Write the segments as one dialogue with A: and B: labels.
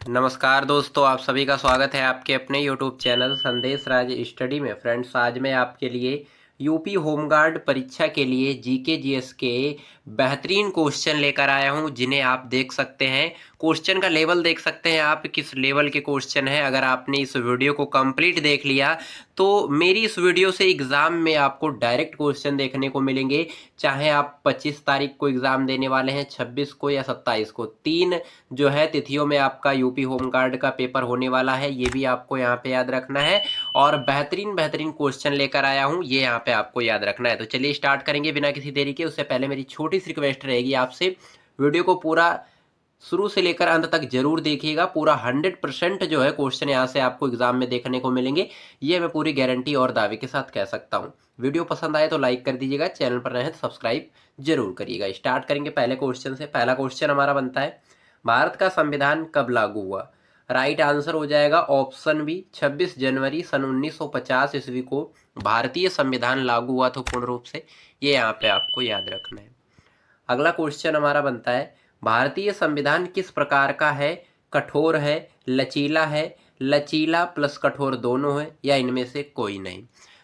A: नमस्कार दोस्तों, आप सभी का स्वागत है आपके अपने यूट्यूब चैनल संदेश राज स्टडी में। फ्रेंड्स, आज मैं आपके लिए यूपी होमगार्ड परीक्षा के लिए जीके जीएस के बेहतरीन क्वेश्चन लेकर आया हूं, जिन्हें आप देख सकते हैं। क्वेश्चन का लेवल देख सकते हैं आप, किस लेवल के क्वेश्चन है। अगर आपने इस वीडियो को कंप्लीट देख लिया तो मेरी इस वीडियो से एग्ज़ाम में आपको डायरेक्ट क्वेश्चन देखने को मिलेंगे। चाहे आप 25 तारीख को एग्ज़ाम देने वाले हैं, 26 को या 27 को, 3 जो है तिथियों में आपका यूपी होमगार्ड का पेपर होने वाला है। ये भी आपको यहाँ पे याद रखना है और बेहतरीन बेहतरीन क्वेश्चन लेकर आया हूँ, ये यहाँ पे आपको याद रखना है। तो चलिए स्टार्ट करेंगे बिना किसी देरी के। उससे पहले मेरी छोटी सी रिक्वेस्ट रहेगी आपसे, वीडियो को पूरा शुरू से लेकर अंत तक जरूर देखिएगा। पूरा 100% जो है क्वेश्चन यहाँ से आपको एग्जाम में देखने को मिलेंगे, ये मैं पूरी गारंटी और दावे के साथ कह सकता हूँ। वीडियो पसंद आए तो लाइक कर दीजिएगा, चैनल पर रहे तो सब्सक्राइब जरूर करिएगा। स्टार्ट करेंगे पहले क्वेश्चन से। पहला क्वेश्चन हमारा बनता है, भारत का संविधान कब लागू हुआ? राइट आंसर हो जाएगा ऑप्शन बी, 26 जनवरी सन 1950 ईस्वी को भारतीय संविधान लागू हुआ था पूर्ण रूप से। ये यहाँ पे आपको याद रखना है। अगला क्वेश्चन हमारा बनता है, भारतीय संविधान किस प्रकार का है? कठोर है, लचीला है, लचीला प्लस कठोर दोनों है, या इनमें से कोई नहीं?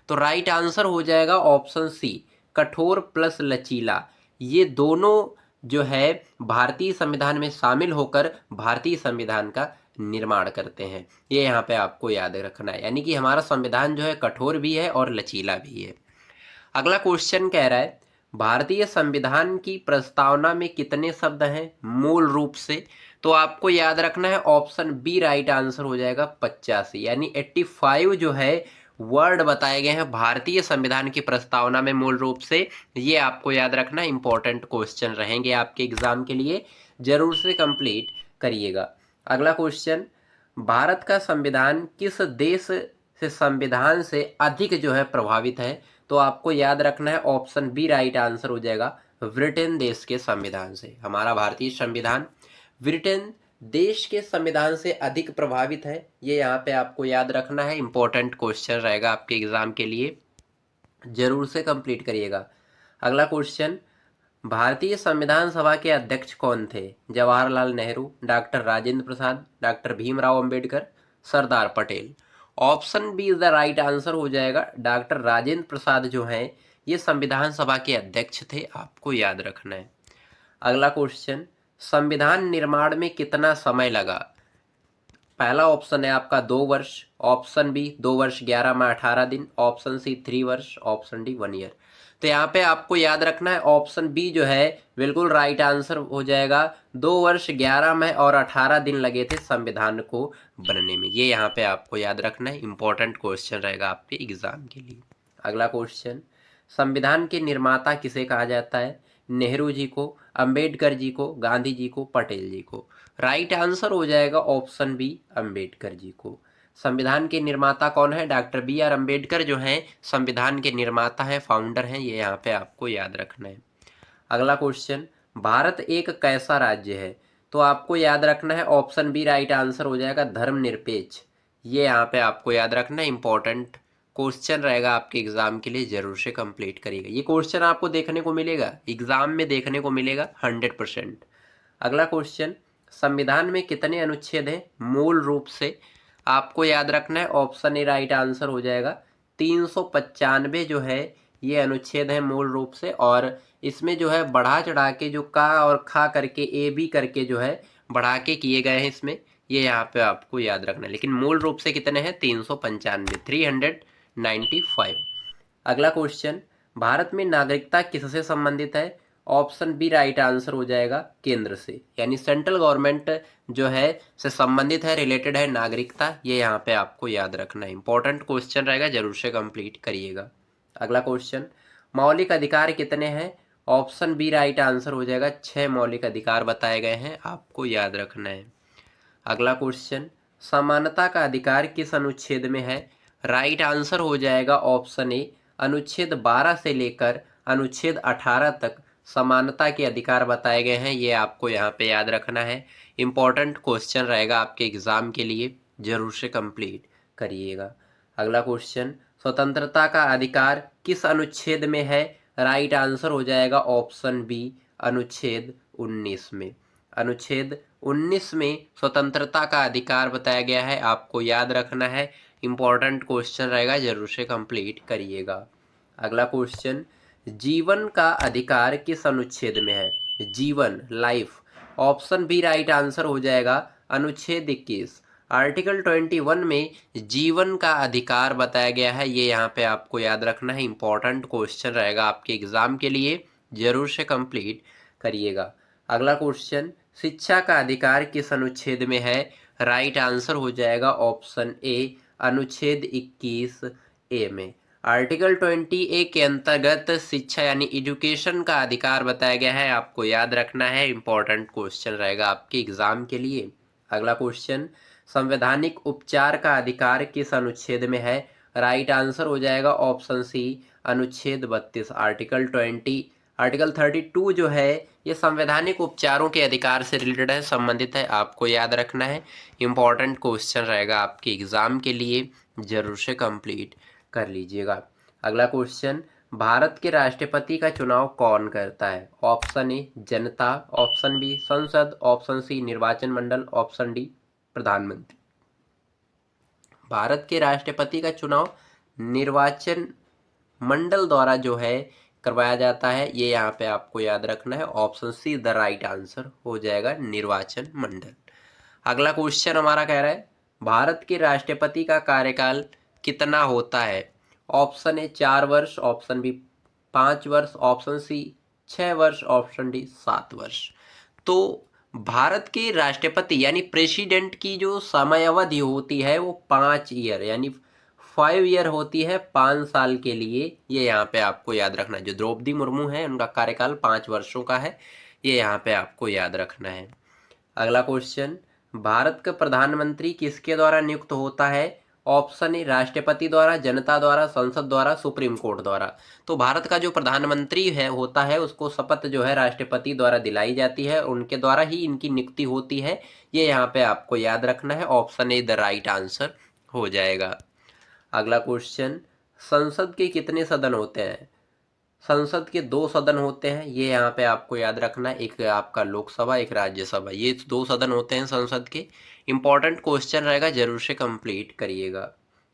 A: तो राइट आंसर हो जाएगा ऑप्शन सी, कठोर प्लस लचीला। ये दोनों जो है भारतीय संविधान में शामिल होकर भारतीय संविधान का निर्माण करते हैं। ये यहाँ पे आपको याद रखना है, यानी कि हमारा संविधान जो है कठोर भी है और लचीला भी है। अगला क्वेश्चन कह रहा है, भारतीय संविधान की प्रस्तावना में कितने शब्द हैं मूल रूप से? तो आपको याद रखना है ऑप्शन बी राइट आंसर हो जाएगा 85, यानी 85 जो है वर्ड बताए गए हैं भारतीय संविधान की प्रस्तावना में मूल रूप से। ये आपको याद रखना, इंपॉर्टेंट क्वेश्चन रहेंगे आपके एग्जाम के लिए, जरूर से कंप्लीट करिएगा। अगला क्वेश्चन, भारत का संविधान किस देश से संविधान से अधिक जो है प्रभावित है? तो आपको याद रखना है ऑप्शन बी राइट आंसर हो जाएगा ब्रिटेन देश के संविधान से। हमारा भारतीय संविधान ब्रिटेन देश के संविधान से अधिक प्रभावित है, ये यहाँ पे आपको याद रखना है। इंपॉर्टेंट क्वेश्चन रहेगा आपके एग्जाम के लिए, जरूर से कंप्लीट करिएगा। अगला क्वेश्चन, भारतीय संविधान सभा के अध्यक्ष कौन थे? Jawaharlal Nehru, doctor Rajendra Prasad, doctor Bhimrao Ambedkar, Sardar Patel? Option B is the right answer हो जाएगा, डॉक्टर राजेंद्र प्रसाद जो हैं ये संविधान सभा के अध्यक्ष थे, आपको याद रखना है। अगला क्वेश्चन, संविधान निर्माण में कितना समय लगा? पहला ऑप्शन है आपका 2 वर्ष, ऑप्शन बी 2 वर्ष 11 माह 18 दिन, ऑप्शन सी 3 वर्ष, ऑप्शन डी 1 ईयर। तो यहाँ पे आपको याद रखना है ऑप्शन बी जो है बिल्कुल राइट आंसर हो जाएगा। 2 वर्ष 11 माह और 18 दिन लगे थे संविधान को बनने में। ये यहाँ पे आपको याद रखना है, इंपॉर्टेंट क्वेश्चन रहेगा आपके एग्जाम के लिए। अगला क्वेश्चन, संविधान के निर्माता किसे कहा जाता है? नेहरू जी को, अंबेडकर जी को, गांधी जी को, पटेल जी को? राइट आंसर हो जाएगा ऑप्शन बी अंबेडकर जी को। संविधान के निर्माता कौन है? डॉक्टर बी आर अंबेडकर जो हैं संविधान के निर्माता हैं, फाउंडर हैं, ये यहाँ पे आपको याद रखना है। अगला क्वेश्चन, भारत एक कैसा राज्य है? तो आपको याद रखना है ऑप्शन बी राइट आंसर हो जाएगा धर्मनिरपेक्ष। ये यहाँ पे आपको याद रखना है, इंपॉर्टेंट क्वेश्चन रहेगा आपके एग्जाम के लिए, जरूर से कंप्लीट करिएगा। ये क्वेश्चन आपको देखने को मिलेगा एग्जाम में, देखने को मिलेगा 100%। अगला क्वेश्चन, संविधान में कितने अनुच्छेद हैं मूल रूप से? आपको याद रखना है ऑप्शन ए राइट आंसर हो जाएगा 395 जो है ये अनुच्छेद है मूल रूप से। और इसमें जो है बढ़ा चढ़ा के जो का और खा करके ए बी करके जो है बढ़ा के किए गए हैं इसमें, ये यहाँ पे आपको याद रखना है। लेकिन मूल रूप से कितने हैं? 395, 395। अगला क्वेश्चन, भारत में नागरिकता किससे संबंधित है? ऑप्शन बी राइट आंसर हो जाएगा केंद्र से, यानी सेंट्रल गवर्नमेंट जो है से संबंधित है, रिलेटेड है नागरिकता। ये यहाँ पे आपको याद रखना है, इंपॉर्टेंट क्वेश्चन रहेगा, जरूर से कंप्लीट करिएगा। अगला क्वेश्चन, मौलिक अधिकार कितने हैं? ऑप्शन बी राइट आंसर हो जाएगा 6 मौलिक अधिकार बताए गए हैं, आपको याद रखना है। अगला क्वेश्चन, समानता का अधिकार किस अनुच्छेद में है? राइट आंसर हो जाएगा ऑप्शन ए अनुच्छेद 12 से लेकर अनुच्छेद 18 तक समानता के अधिकार बताए गए हैं, ये आपको यहाँ पे याद रखना है। इंपॉर्टेंट क्वेश्चन रहेगा आपके एग्जाम के लिए, जरूर से कंप्लीट करिएगा। अगला क्वेश्चन, स्वतंत्रता का अधिकार किस अनुच्छेद में है? राइट आंसर हो जाएगा ऑप्शन बी अनुच्छेद 19 में। अनुच्छेद 19 में स्वतंत्रता का अधिकार बताया गया है, आपको याद रखना है, इंपॉर्टेंट क्वेश्चन रहेगा, जरूर से कंप्लीट करिएगा। अगला क्वेश्चन, जीवन का अधिकार किस अनुच्छेद में है? जीवन, life, option B right answer हो जाएगा अनुच्छेद 21। आर्टिकल 21 में जीवन का अधिकार बताया गया है, ये यहाँ पे आपको याद रखना है, इंपॉर्टेंट क्वेश्चन रहेगा आपके एग्जाम के लिए, जरूर से कंप्लीट करिएगा। अगला क्वेश्चन, शिक्षा का अधिकार किस अनुच्छेद में है? राइट आंसर हो जाएगा ऑप्शन ए अनुच्छेद 21 ए में। आर्टिकल 20A के अंतर्गत शिक्षा यानी एजुकेशन का अधिकार बताया गया है, आपको याद रखना है, इंपॉर्टेंट क्वेश्चन रहेगा आपके एग्जाम के लिए। अगला क्वेश्चन, संवैधानिक उपचार का अधिकार किस अनुच्छेद में है? राइट आंसर हो जाएगा ऑप्शन सी अनुच्छेद 32। आर्टिकल 32 जो है ये संवैधानिक उपचारों के अधिकार से रिलेटेड है, संबंधित है, आपको याद रखना है, इंपॉर्टेंट क्वेश्चन रहेगा आपके एग्जाम के लिए, जरूर से कंप्लीट कर लीजिएगा। अगला क्वेश्चन, भारत के राष्ट्रपति का चुनाव कौन करता है? ऑप्शन ए जनता, ऑप्शन बी संसद, ऑप्शन सी निर्वाचन मंडल, ऑप्शन डी प्रधानमंत्री। भारत के राष्ट्रपति का चुनाव निर्वाचन मंडल द्वारा जो है करवाया जाता है, ये यहाँ पे आपको याद रखना है, option see the right answer हो जाएगा निर्वाचन मंडल। अगला क्वेश्चन हमारा कह रहा है, भारत के राष्ट्रपति का कार्यकाल कितना होता है? ऑप्शन ए 4 वर्ष, ऑप्शन बी 5 वर्ष, ऑप्शन सी 6 वर्ष, ऑप्शन डी 7 वर्ष। तो भारत के राष्ट्रपति यानी प्रेसिडेंट की जो समय अवधि होती है वो 5 ईयर यानी 5 ईयर होती है, 5 साल के लिए, ये यहाँ पे आपको याद रखना है। जो द्रौपदी मुर्मू है उनका कार्यकाल 5 वर्षों का है, ये यहाँ पे आपको याद रखना है। अगला क्वेश्चन, भारत का प्रधानमंत्री किसके द्वारा नियुक्त होता है? ऑप्शन ए राष्ट्रपति द्वारा, जनता द्वारा, संसद द्वारा, सुप्रीम कोर्ट द्वारा। तो भारत का जो प्रधानमंत्री है होता है उसको शपथ जो है राष्ट्रपति द्वारा दिलाई जाती है, उनके द्वारा ही इनकी नियुक्ति होती है, ये यहाँ पे आपको याद रखना है, option A the right answer हो जाएगा। अगला क्वेश्चन, संसद के कितने सदन होते हैं? संसद के 2 सदन होते हैं, ये यहाँ पे आपको याद रखना है, एक आपका लोकसभा, एक राज्यसभा, ये 2 सदन होते हैं संसद के, इंपॉर्टेंट क्वेश्चन रहेगा, जरूर से कंप्लीट करिएगा।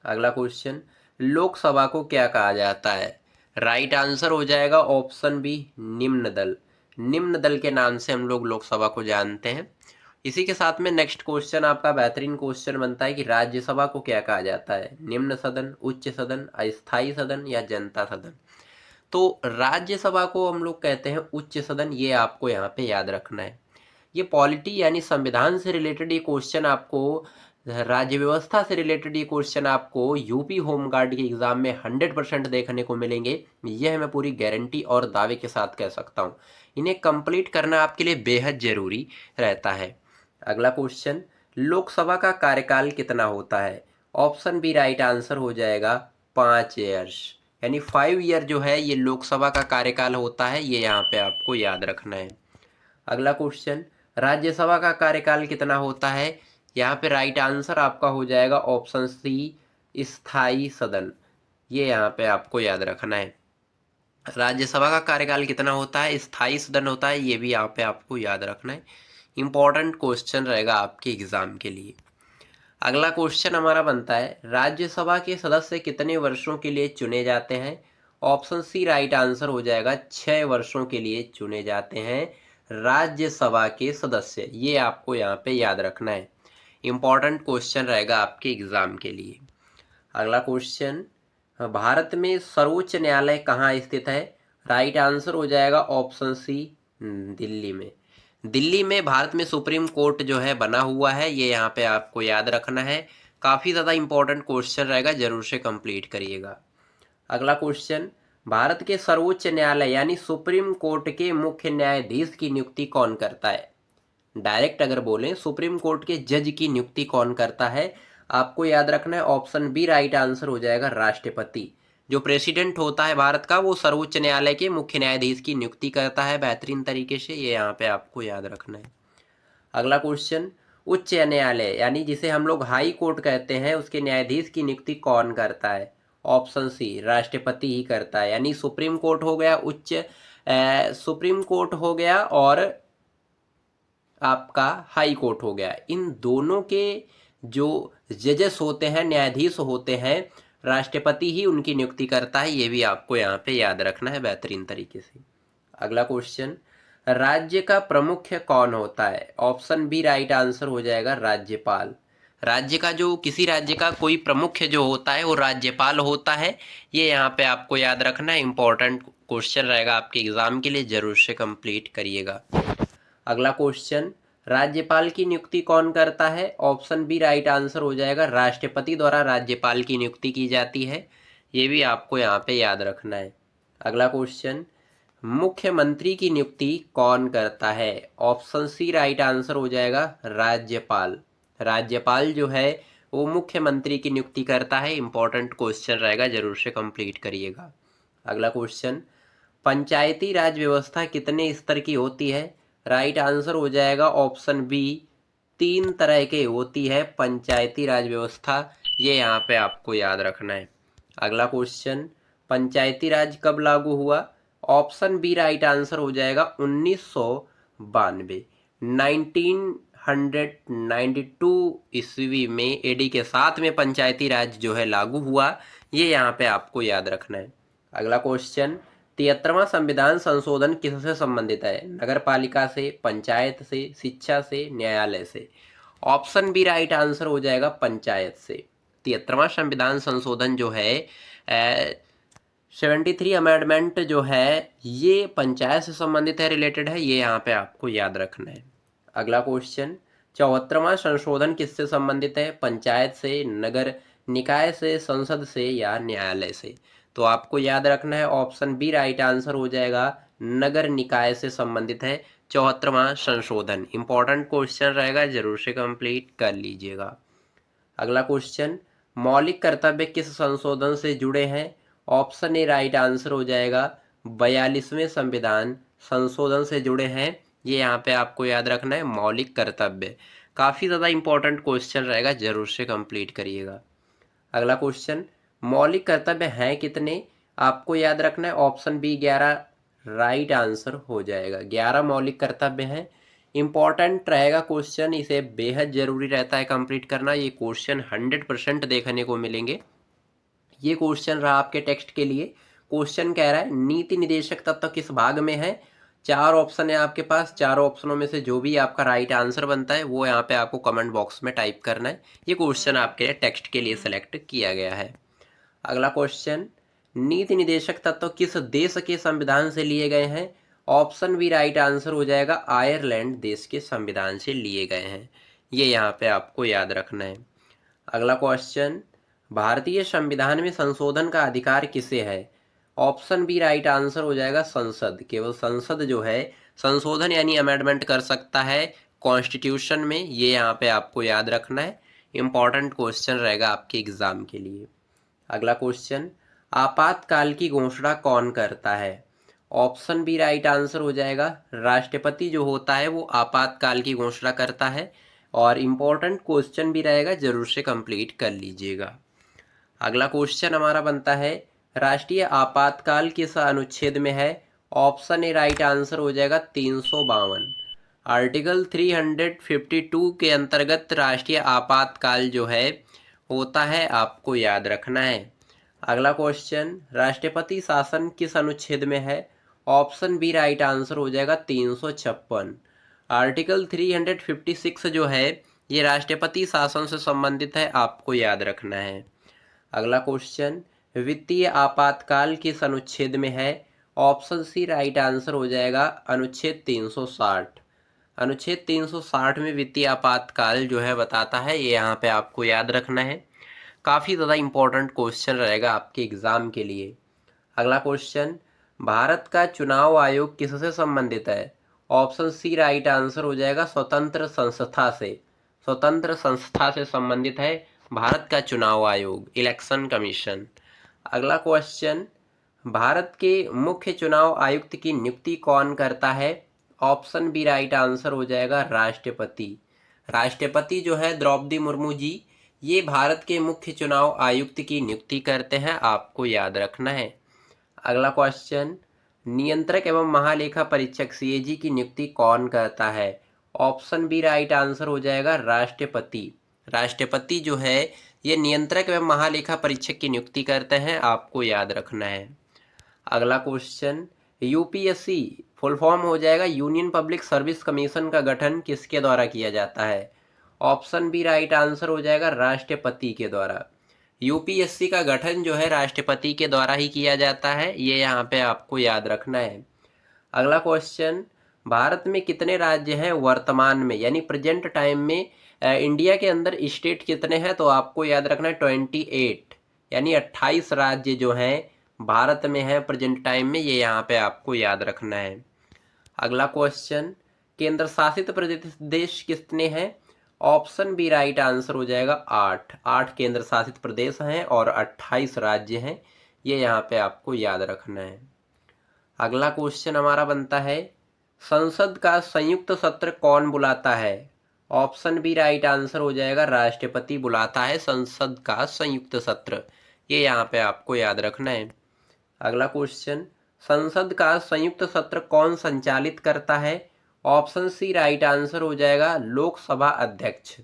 A: अगला क्वेश्चन, लोकसभा को क्या कहा जाता है? राइट आंसर हो जाएगा ऑप्शन बी निम्न दल। निम्न दल के नाम से हम लोग लोकसभा को जानते हैं। इसी के साथ में नेक्स्ट क्वेश्चन आपका बेहतरीन क्वेश्चन बनता है कि राज्यसभा को क्या कहा जाता है? निम्न सदन, उच्च सदन, अस्थायी सदन या जनता सदन। तो राज्यसभा को हम लोग कहते हैं उच्च सदन, ये आपको यहाँ पे याद रखना है। ये पॉलिटी यानी संविधान से रिलेटेड ये क्वेश्चन आपको, राज्य व्यवस्था से रिलेटेड ये क्वेश्चन आपको यूपी होमगार्ड के एग्जाम में 100% देखने को मिलेंगे, यह मैं पूरी गारंटी और दावे के साथ कह सकता हूँ। इन्हें कंप्लीट करना आपके लिए बेहद जरूरी रहता है। अगला क्वेश्चन, लोकसभा का कार्यकाल कितना होता है? ऑप्शन बी राइट आंसर हो जाएगा 5 ईयर्स, यानी 5 ईयर जो है ये लोकसभा का कार्यकाल होता है, ये यहाँ पे आपको याद रखना है। अगला क्वेश्चन, राज्यसभा का कार्यकाल कितना होता है? यहाँ पे राइट आंसर आपका हो जाएगा ऑप्शन सी स्थायी सदन, ये यहाँ पे आपको याद रखना है। राज्यसभा का कार्यकाल कितना होता है? स्थायी सदन होता है, ये भी यहाँ पे आपको याद रखना है, इंपॉर्टेंट क्वेश्चन रहेगा आपके एग्जाम के लिए। अगला क्वेश्चन हमारा बनता है, राज्यसभा के सदस्य कितने वर्षों के लिए चुने जाते हैं? ऑप्शन सी राइट आंसर हो जाएगा 6 वर्षों के लिए चुने जाते हैं राज्यसभा के सदस्य, ये आपको यहाँ पे याद रखना है, इंपॉर्टेंट क्वेश्चन रहेगा आपके एग्जाम के लिए। अगला क्वेश्चन, भारत में सर्वोच्च न्यायालय कहाँ स्थित है? राइट आंसर हो जाएगा ऑप्शन सी दिल्ली में। दिल्ली में भारत में सुप्रीम कोर्ट जो है बना हुआ है, ये यहाँ पे आपको याद रखना है, काफ़ी ज़्यादा इंपॉर्टेंट क्वेश्चन रहेगा, जरूर से कंप्लीट करिएगा। अगला क्वेश्चन, भारत के सर्वोच्च न्यायालय यानी सुप्रीम कोर्ट के मुख्य न्यायाधीश की नियुक्ति कौन करता है? डायरेक्ट अगर बोलें सुप्रीम कोर्ट के जज की नियुक्ति कौन करता है? आपको याद रखना है ऑप्शन बी राइट आंसर हो जाएगा राष्ट्रपति। जो प्रेसिडेंट होता है भारत का वो सर्वोच्च न्यायालय के मुख्य न्यायाधीश की नियुक्ति करता है बेहतरीन तरीके से, ये यहाँ पे आपको याद रखना है। अगला क्वेश्चन, उच्च न्यायालय यानी जिसे हम लोग हाई कोर्ट कहते हैं उसके न्यायाधीश की नियुक्ति कौन करता है? ऑप्शन सी राष्ट्रपति ही करता है, यानी सुप्रीम कोर्ट हो गया, सुप्रीम कोर्ट हो गया और आपका हाई कोर्ट हो गया। इन दोनों के जो जजेस होते हैं, न्यायाधीश होते हैं, राष्ट्रपति ही उनकी नियुक्ति करता है। ये भी आपको यहाँ पे याद रखना है बेहतरीन तरीके से। अगला क्वेश्चन, राज्य का प्रमुख कौन होता है? ऑप्शन बी राइट आंसर हो जाएगा राज्यपाल। राज्य का जो किसी राज्य का कोई प्रमुख जो होता है वो राज्यपाल होता है। ये यहाँ पे आपको याद रखना है, इंपॉर्टेंट क्वेश्चन रहेगा आपके एग्जाम के लिए, जरूर से कंप्लीट करिएगा। अगला क्वेश्चन, राज्यपाल की नियुक्ति कौन करता है? ऑप्शन बी राइट आंसर हो जाएगा राष्ट्रपति द्वारा राज्यपाल की नियुक्ति की जाती है। ये भी आपको यहाँ पे याद रखना है। अगला क्वेश्चन, मुख्यमंत्री की नियुक्ति कौन करता है? ऑप्शन सी राइट आंसर हो जाएगा राज्यपाल। राज्यपाल जो है वो मुख्यमंत्री की नियुक्ति करता है। इंपॉर्टेंट क्वेश्चन रहेगा, जरूर से कंप्लीट करिएगा। अगला क्वेश्चन, पंचायती राज व्यवस्था कितने स्तर की होती है? राइट आंसर हो जाएगा ऑप्शन बी 3 तरह के होती है पंचायती राज व्यवस्था। ये यहाँ पे आपको याद रखना है। अगला क्वेश्चन, पंचायती राज कब लागू हुआ? ऑप्शन बी राइट आंसर हो जाएगा 1992। 1992 ईस्वी में एडी के साथ में पंचायती राज जो है लागू हुआ। ये यहाँ पे आपको याद रखना है। अगला क्वेश्चन, 73वां संविधान संशोधन किससे संबंधित है? नगर पालिका से, पंचायत से, शिक्षा से, न्यायालय से? ऑप्शन बी राइट आंसर हो जाएगा पंचायत से। 73वां संविधान संशोधन जो है 73 अमेंडमेंट जो है ये पंचायत से संबंधित है, रिलेटेड है। ये यहाँ पे आपको याद रखना है। अगला क्वेश्चन, 74वां संशोधन किससे संबंधित है? पंचायत से, नगर निकाय से, संसद से या न्यायालय से? तो आपको याद रखना है ऑप्शन बी राइट आंसर हो जाएगा नगर निकाय से संबंधित है 74वां संशोधन। इंपॉर्टेंट क्वेश्चन रहेगा, जरूर से कंप्लीट कर लीजिएगा। अगला क्वेश्चन, मौलिक कर्तव्य किस संशोधन से जुड़े हैं? ऑप्शन ए राइट आंसर हो जाएगा 42वें संविधान संशोधन से जुड़े हैं। ये यहाँ पे आपको याद रखना है मौलिक कर्तव्य। काफ़ी ज़्यादा इंपॉर्टेंट क्वेश्चन रहेगा, जरूर से कंप्लीट करिएगा। अगला क्वेश्चन, मौलिक कर्तव्य हैं कितने? आपको याद रखना है ऑप्शन बी 11 राइट आंसर हो जाएगा। 11 मौलिक कर्तव्य हैं। इंपॉर्टेंट रहेगा क्वेश्चन, इसे बेहद जरूरी रहता है कंप्लीट करना। ये क्वेश्चन 100% देखने को मिलेंगे। ये क्वेश्चन रहा आपके टेक्स्ट के लिए। क्वेश्चन कह रहा है नीति निदेशक तत्व किस भाग में है? 4 ऑप्शन है आपके पास। 4 ऑप्शनों में से जो भी आपका राइट आंसर बनता है वो यहाँ पे आपको कमेंट बॉक्स में टाइप करना है। ये क्वेश्चन आपके टेक्स्ट के लिए सेलेक्ट किया गया है। अगला क्वेश्चन, नीति निदेशक तत्व किस देश के संविधान से लिए गए हैं? ऑप्शन बी राइट आंसर हो जाएगा आयरलैंड देश के संविधान से लिए गए हैं। ये यहाँ पे आपको याद रखना है। अगला क्वेश्चन, भारतीय संविधान में संशोधन का अधिकार किसे है? ऑप्शन बी राइट आंसर हो जाएगा संसद। केवल संसद जो है संशोधन यानी अमेंडमेंट कर सकता है कॉन्स्टिट्यूशन में। ये यहाँ पे आपको याद रखना है, इंपॉर्टेंट क्वेश्चन रहेगा आपके एग्जाम के लिए। अगला क्वेश्चन, आपातकाल की घोषणा कौन करता है? ऑप्शन बी राइट आंसर हो जाएगा राष्ट्रपति जो होता है वो आपातकाल की घोषणा करता है। और इम्पोर्टेंट क्वेश्चन भी रहेगा, जरूर से कंप्लीट कर लीजिएगा। अगला क्वेश्चन हमारा बनता है राष्ट्रीय आपातकाल किस अनुच्छेद में है? ऑप्शन ए राइट आंसर हो जाएगा 352। आर्टिकल 352 के अंतर्गत राष्ट्रीय आपातकाल जो है होता है, आपको याद रखना है। अगला क्वेश्चन, राष्ट्रपति शासन किस अनुच्छेद में है? ऑप्शन बी राइट आंसर हो जाएगा 356। आर्टिकल 356 जो है ये राष्ट्रपति शासन से संबंधित है, आपको याद रखना है। अगला क्वेश्चन, वित्तीय आपातकाल किस अनुच्छेद में है? ऑप्शन सी राइट आंसर हो जाएगा अनुच्छेद 360। अनुच्छेद 360 में वित्तीय आपातकाल जो है बताता है। ये यहाँ पे आपको याद रखना है। काफ़ी ज़्यादा इंपॉर्टेंट क्वेश्चन रहेगा आपके एग्ज़ाम के लिए। अगला क्वेश्चन, भारत का चुनाव आयोग किससे संबंधित है? ऑप्शन सी राइट आंसर हो जाएगा स्वतंत्र संस्था से। स्वतंत्र संस्था से संबंधित है भारत का चुनाव आयोग, इलेक्शन कमीशन। अगला क्वेश्चन, भारत के मुख्य चुनाव आयुक्त की नियुक्ति कौन करता है? ऑप्शन बी राइट आंसर हो जाएगा राष्ट्रपति। राष्ट्रपति जो है द्रौपदी मुर्मू जी, ये भारत के मुख्य चुनाव आयुक्त की नियुक्ति करते हैं, आपको याद रखना है। अगला क्वेश्चन, नियंत्रक एवं महालेखा परीक्षक सीएजी की नियुक्ति कौन करता है? ऑप्शन बी राइट आंसर हो जाएगा राष्ट्रपति। राष्ट्रपति जो है ये नियंत्रक एवं महालेखा परीक्षक की नियुक्ति करते हैं, आपको याद रखना है। अगला क्वेश्चन, यूपीएससी फुल फॉर्म हो जाएगा यूनियन पब्लिक सर्विस कमीशन का गठन किसके द्वारा किया जाता है? ऑप्शन बी राइट आंसर हो जाएगा राष्ट्रपति के द्वारा। यूपीएससी का गठन जो है राष्ट्रपति के द्वारा ही किया जाता है, ये यहाँ पे आपको याद रखना है। अगला क्वेश्चन, भारत में कितने राज्य हैं वर्तमान में यानी प्रेजेंट टाइम में? इंडिया के अंदर स्टेट कितने हैं? तो आपको याद रखना है 28 यानी 28 राज्य जो हैं भारत में है प्रेजेंट टाइम में, ये यहाँ पे आपको याद रखना है। अगला क्वेश्चन, केंद्र शासित प्रदेश कितने हैं? ऑप्शन बी राइट आंसर हो जाएगा 8 केंद्र शासित प्रदेश हैं और 28 राज्य हैं, ये यहाँ पे आपको याद रखना है। अगला क्वेश्चन हमारा बनता है, संसद का संयुक्त सत्र कौन बुलाता है? ऑप्शन बी राइट आंसर हो जाएगा राष्ट्रपति बुलाता है संसद का संयुक्त सत्र, ये यहाँ पे आपको याद रखना है। अगला क्वेश्चन, संसद का संयुक्त सत्र कौन संचालित करता है? ऑप्शन सी राइट आंसर हो जाएगा लोकसभा अध्यक्ष।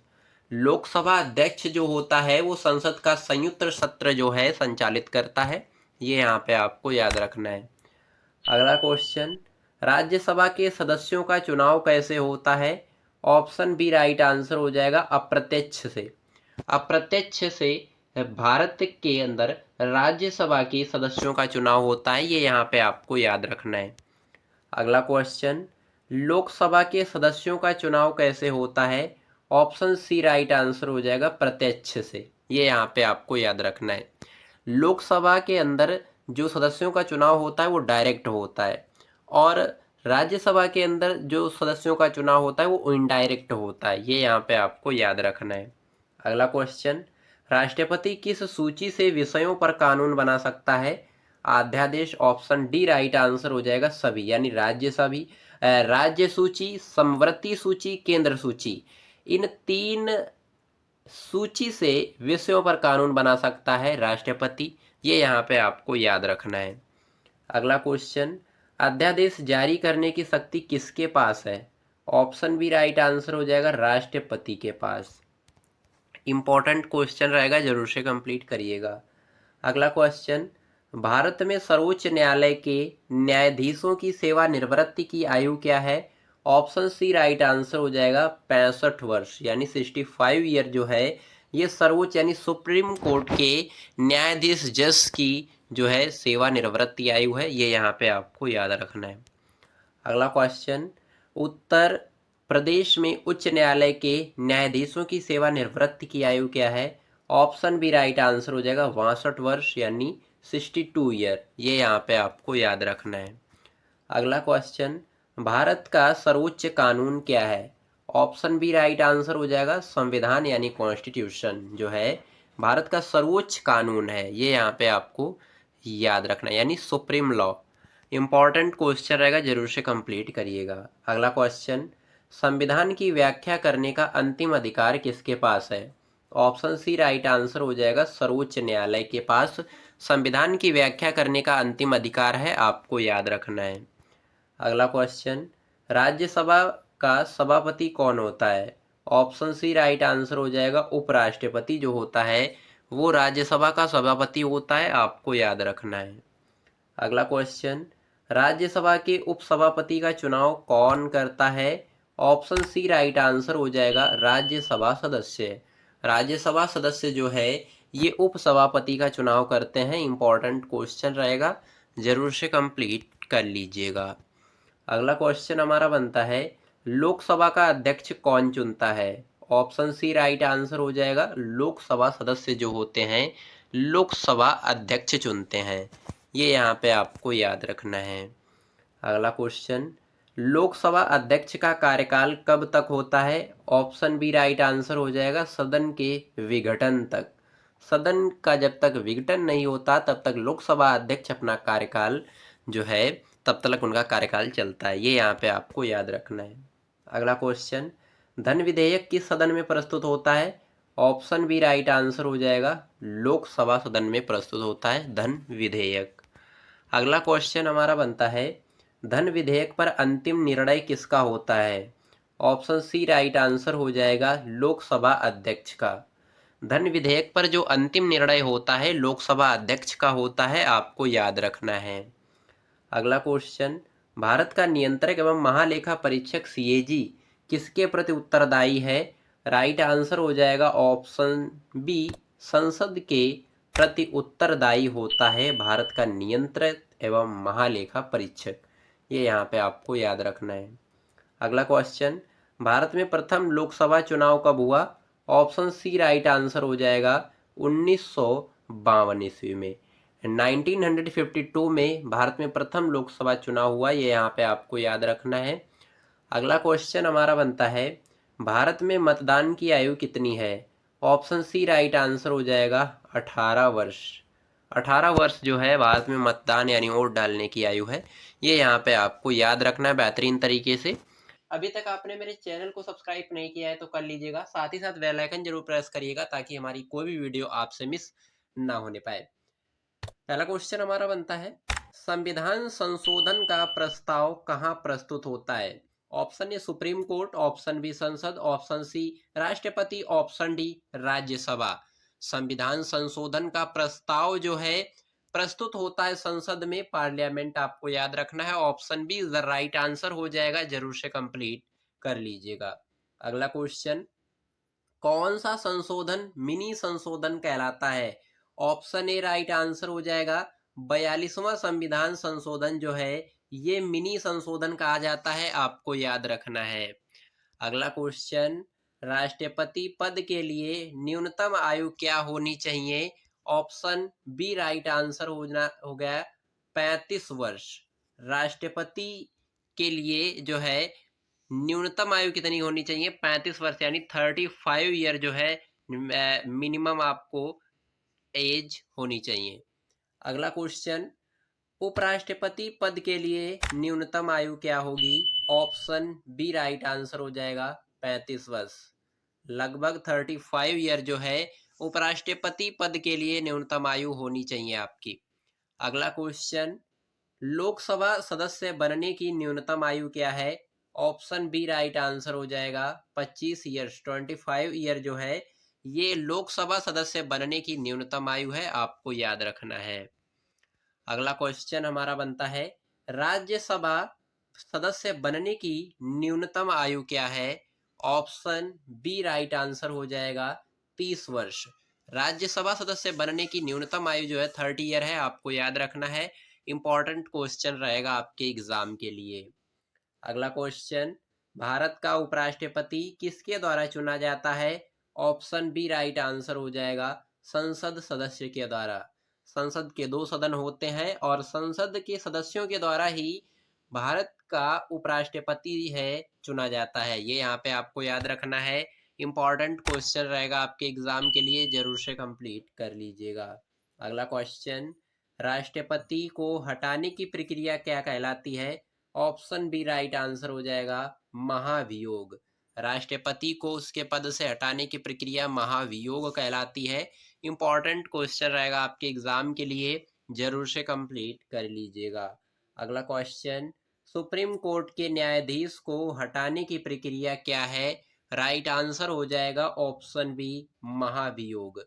A: लोकसभा अध्यक्ष जो होता है वो संसद का संयुक्त सत्र जो है संचालित करता है, ये यहाँ पे आपको याद रखना है। अगला क्वेश्चन, राज्यसभा के सदस्यों का चुनाव कैसे होता है? ऑप्शन बी राइट आंसर हो जाएगा अप्रत्यक्ष से। अप्रत्यक्ष से भारत के अंदर राज्यसभा के सदस्यों का चुनाव होता है, ये यहाँ पे आपको याद रखना है। अगला क्वेश्चन, लोकसभा के सदस्यों का चुनाव कैसे होता है? ऑप्शन सी राइट आंसर हो जाएगा प्रत्यक्ष से, ये यहाँ पे आपको याद रखना है। लोकसभा के अंदर जो सदस्यों का चुनाव होता है वो डायरेक्ट होता है और राज्यसभा के अंदर जो सदस्यों का चुनाव होता है वो इनडायरेक्ट होता है, ये यहाँ पे आपको याद रखना है। अगला क्वेश्चन, राष्ट्रपति किस सूची से विषयों पर कानून बना सकता है? अध्यादेश। ऑप्शन डी राइट आंसर हो जाएगा सभी, यानी राज्य सूची, समवर्ती सूची, केंद्र सूची, इन 3 सूची से विषयों पर कानून बना सकता है राष्ट्रपति, ये यहाँ पे आपको याद रखना है। अगला क्वेश्चन, अध्यादेश जारी करने की शक्ति किसके पास है? ऑप्शन बी राइट आंसर हो जाएगा राष्ट्रपति के पास। इंपॉर्टेंट क्वेश्चन रहेगा, जरूर से कंप्लीट करिएगा। अगला क्वेश्चन, भारत में सर्वोच्च न्यायालय के न्यायाधीशों की सेवानिवृत्ति की आयु क्या है? ऑप्शन सी राइट आंसर हो जाएगा 65 वर्ष, यानी 65 ईयर जो है ये सर्वोच्च यानी सुप्रीम कोर्ट के न्यायाधीश जज की जो है सेवानिवृत्ति आयु है, ये यहाँ पे आपको याद रखना है। अगला क्वेश्चन, उत्तर प्रदेश में उच्च न्यायालय के न्यायाधीशों की सेवानिवृत्ति की आयु क्या है? ऑप्शन बी राइट आंसर हो जाएगा 62 वर्ष यानी 62 ईयर, ये यहाँ पे आपको याद रखना है। अगला क्वेश्चन, भारत का सर्वोच्च कानून क्या है? ऑप्शन बी राइट आंसर हो जाएगा संविधान यानी कॉन्स्टिट्यूशन जो है भारत का सर्वोच्च कानून है, ये यहाँ पे आपको याद रखना है, यानी सुप्रीम लॉ। इंपॉर्टेंट क्वेश्चन रहेगा, जरूर से कंप्लीट करिएगा। अगला क्वेश्चन, संविधान की व्याख्या करने का अंतिम अधिकार किसके पास है? ऑप्शन सी राइट आंसर हो जाएगा सर्वोच्च न्यायालय के पास संविधान की व्याख्या करने का अंतिम अधिकार है, आपको याद रखना है। अगला क्वेश्चन, राज्यसभा का सभापति कौन होता है? ऑप्शन सी राइट आंसर हो जाएगा उपराष्ट्रपति जो होता है वो राज्यसभा का सभापति होता है, आपको याद रखना है। अगला क्वेश्चन, राज्यसभा के उपसभापति का चुनाव कौन करता है? ऑप्शन सी राइट आंसर हो जाएगा राज्यसभा सदस्य। राज्यसभा सदस्य जो है ये उपसभापति का चुनाव करते हैं। इंपॉर्टेंट क्वेश्चन रहेगा, जरूर से कंप्लीट कर लीजिएगा। अगला क्वेश्चन हमारा बनता है, लोकसभा का अध्यक्ष कौन चुनता है? ऑप्शन सी राइट आंसर हो जाएगा लोकसभा सदस्य जो होते हैं लोकसभा अध्यक्ष चुनते हैं, ये यहाँ पे आपको याद रखना है। अगला क्वेश्चन, लोकसभा अध्यक्ष का कार्यकाल कब तक होता है? ऑप्शन बी राइट आंसर हो जाएगा सदन के विघटन तक। सदन का जब तक विघटन नहीं होता तब तक लोकसभा अध्यक्ष अपना कार्यकाल जो है तब तक उनका कार्यकाल चलता है, ये यहाँ पे आपको याद रखना है। अगला क्वेश्चन, धन विधेयक किस सदन में प्रस्तुत होता है? ऑप्शन बी राइट आंसर हो जाएगा लोकसभा सदन में प्रस्तुत होता है धन विधेयक। अगला क्वेश्चन हमारा बनता है, धन विधेयक पर अंतिम निर्णय किसका होता है? ऑप्शन सी राइट आंसर हो जाएगा लोकसभा अध्यक्ष का। धन विधेयक पर जो अंतिम निर्णय होता है लोकसभा अध्यक्ष का होता है, आपको याद रखना है। अगला क्वेश्चन, भारत का नियंत्रक एवं महालेखा परीक्षक सीएजी किसके प्रति उत्तरदायी है? राइट आंसर हो जाएगा ऑप्शन बी, संसद के प्रति उत्तरदायी होता है भारत का नियंत्रक एवं महालेखा परीक्षक। ये यहाँ पे आपको याद रखना है। अगला क्वेश्चन, भारत में प्रथम लोकसभा चुनाव कब हुआ? ऑप्शन सी राइट आंसर हो जाएगा 1952 ईस्वी में। 1952 में भारत में प्रथम लोकसभा चुनाव हुआ, ये यहाँ पे आपको याद रखना है। अगला क्वेश्चन हमारा बनता है, भारत में मतदान की आयु कितनी है? ऑप्शन सी राइट आंसर हो जाएगा 18 वर्ष। 18 वर्ष जो है भारत में मतदान यानी वोट डालने की आयु है, ये यहाँ पे आपको याद रखना है बेहतरीन तरीके से। अभी तक आपने मेरे चैनल को सब्सक्राइब नहीं किया है तो कर लीजिएगा, साथ ही साथ बेल आइकन जरूर प्रेस करिएगा ताकि हमारी कोई भी वीडियो आपसे मिस ना होने पाए। पहला क्वेश्चन हमारा बनता है, संविधान संशोधन का प्रस्ताव कहाँ प्रस्तुत होता है? Option A Supreme Court, option B संसद, ऑप्शन सी राष्ट्रपति, ऑप्शन डी राज्यसभा। संविधान संशोधन का प्रस्ताव जो है प्रस्तुत होता है संसद में, पार्लियामेंट, आपको याद रखना है। Option be the right answer हो जाएगा, जरूर से कंप्लीट कर लीजिएगा। अगला क्वेश्चन, कौन सा संशोधन मिनी संशोधन कहलाता है? ऑप्शन ए राइट आंसर हो जाएगा 42वां संविधान संशोधन जो है ये मिनी संशोधन कहा जाता है, आपको याद रखना है। अगला क्वेश्चन, राष्ट्रपति पद के लिए न्यूनतम आयु क्या होनी चाहिए? ऑप्शन बी राइट आंसर हो गया 35 वर्ष। राष्ट्रपति के लिए जो है न्यूनतम आयु कितनी होनी चाहिए? 35 वर्ष, यानी 35 ईयर जो है मिनिमम आपको एज होनी चाहिए। अगला क्वेश्चन, उपराष्ट्रपति पद के लिए न्यूनतम आयु क्या होगी? ऑप्शन बी राइट आंसर हो जाएगा 35 वर्ष। लगभग 35 ईयर जो है उपराष्ट्रपति पद के लिए न्यूनतम आयु होनी चाहिए आपकी। अगला क्वेश्चन, लोकसभा सदस्य बनने की न्यूनतम आयु क्या है? ऑप्शन बी राइट आंसर हो जाएगा 25 ईयर्स। 25 ईयर जो है ये लोकसभा सदस्य बनने की न्यूनतम आयु है, आपको याद रखना है। अगला क्वेश्चन हमारा बनता है, राज्यसभा सदस्य बनने की न्यूनतम आयु क्या है? ऑप्शन बी राइट आंसर हो जाएगा 30 वर्ष। राज्यसभा सदस्य बनने की न्यूनतम आयु जो है 30 ईयर है, आपको याद रखना है। इंपॉर्टेंट क्वेश्चन रहेगा आपके एग्जाम के लिए। अगला क्वेश्चन, भारत का उपराष्ट्रपति किसके द्वारा चुना जाता है? ऑप्शन बी राइट आंसर हो जाएगा संसद सदस्य के द्वारा। संसद के 2 सदन होते हैं और संसद के सदस्यों के द्वारा ही भारत का उपराष्ट्रपति है चुना जाता है, ये यहाँ पे आपको याद रखना है। इंपॉर्टेंट क्वेश्चन रहेगा आपके एग्जाम के लिए, जरूर से कंप्लीट कर लीजिएगा। अगला क्वेश्चन, राष्ट्रपति को हटाने की प्रक्रिया क्या कहलाती है? ऑप्शन बी राइट आंसर हो जाएगा महाभियोग। राष्ट्रपति को उसके पद से हटाने की प्रक्रिया महाभियोग कहलाती है। इंपॉर्टेंट क्वेश्चन रहेगा आपके एग्जाम के लिए, जरूर से कंप्लीट कर लीजिएगा। अगला क्वेश्चन, सुप्रीम कोर्ट के न्यायाधीश को हटाने की प्रक्रिया क्या है? राइट आंसर हो जाएगा ऑप्शन बी महाभियोग।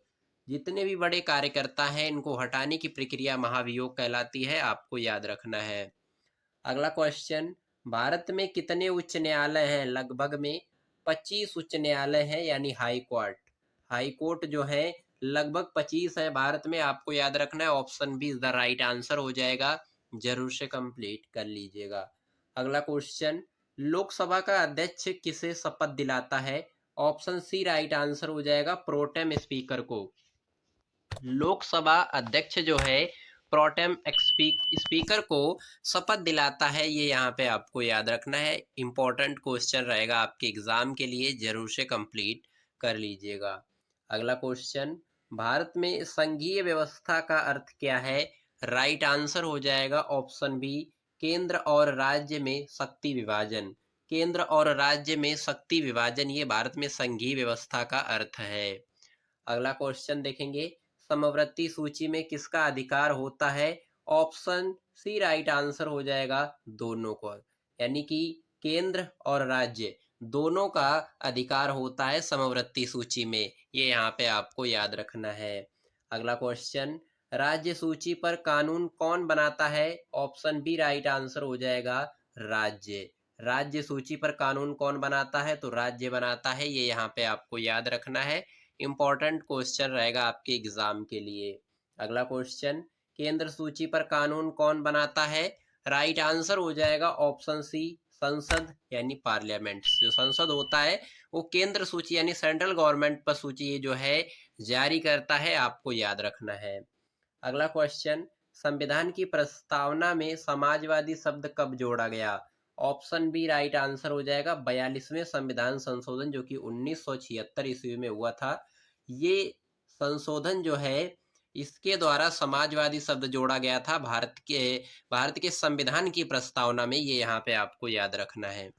A: जितने भी बड़े कार्यकर्ता हैं इनको हटाने की प्रक्रिया महाभियोग कहलाती है, आपको याद रखना है। अगला क्वेश्चन, भारत में कितने उच्च न्यायालय हैं? लगभग में 25 उच्च न्यायालय हैं, यानी हाई कोर्ट। हाई कोर्ट जो है लगभग 25 है भारत में, आपको याद रखना है। Option be the right answer हो जाएगा, जरूर से कंप्लीट कर लीजिएगा। अगला क्वेश्चन, लोकसभा का अध्यक्ष किसे शपथ दिलाता है? ऑप्शन सी राइट आंसर हो जाएगा प्रोटेम स्पीकर को। लोकसभा अध्यक्ष जो है प्रोटेम स्पीकर को शपथ दिलाता है, ये यहाँ पे आपको याद रखना है। इंपॉर्टेंट क्वेश्चन रहेगा आपके एग्जाम के लिए, जरूर से कंप्लीट कर लीजिएगा। अगला क्वेश्चन, भारत में संघीय व्यवस्था का अर्थ क्या है? राइट आंसर हो जाएगा ऑप्शन बी केंद्र और राज्य में शक्ति विभाजन। केंद्र और राज्य में शक्ति विभाजन, ये भारत में संघीय व्यवस्था का अर्थ है। अगला क्वेश्चन देखेंगे, समवर्ती सूची में किसका अधिकार होता है? ऑप्शन सी राइट आंसर हो जाएगा दोनों को, यानी कि केंद्र और राज्य दोनों का अधिकार होता है समवर्ती सूची में, ये यहाँ पे आपको याद रखना है। अगला क्वेश्चन, राज्य सूची पर कानून कौन बनाता है? ऑप्शन बी राइट आंसर हो जाएगा राज्य। राज्य सूची पर कानून कौन बनाता है? तो राज्य बनाता है, ये यहाँ पे आपको याद रखना है। इंपॉर्टेंट क्वेश्चन रहेगा आपके एग्जाम के लिए। अगला क्वेश्चन, केंद्र सूची पर कानून कौन बनाता है? राइट आंसर हो जाएगा ऑप्शन सी संसद यानी पार्लियामेंट। जो संसद होता है वो केंद्र सूची यानी सेंट्रल गवर्नमेंट पर सूची जो है जारी करता है, आपको याद रखना है। अगला क्वेश्चन, संविधान की प्रस्तावना में समाजवादी शब्द कब जोड़ा गया? ऑप्शन बी राइट आंसर हो जाएगा 42वें संविधान संशोधन जो कि 1976 ईस्वी में हुआ था। ये संशोधन जो है इसके द्वारा समाजवादी शब्द जोड़ा गया था भारत के संविधान की प्रस्तावना में, ये यहाँ पे आपको याद रखना है।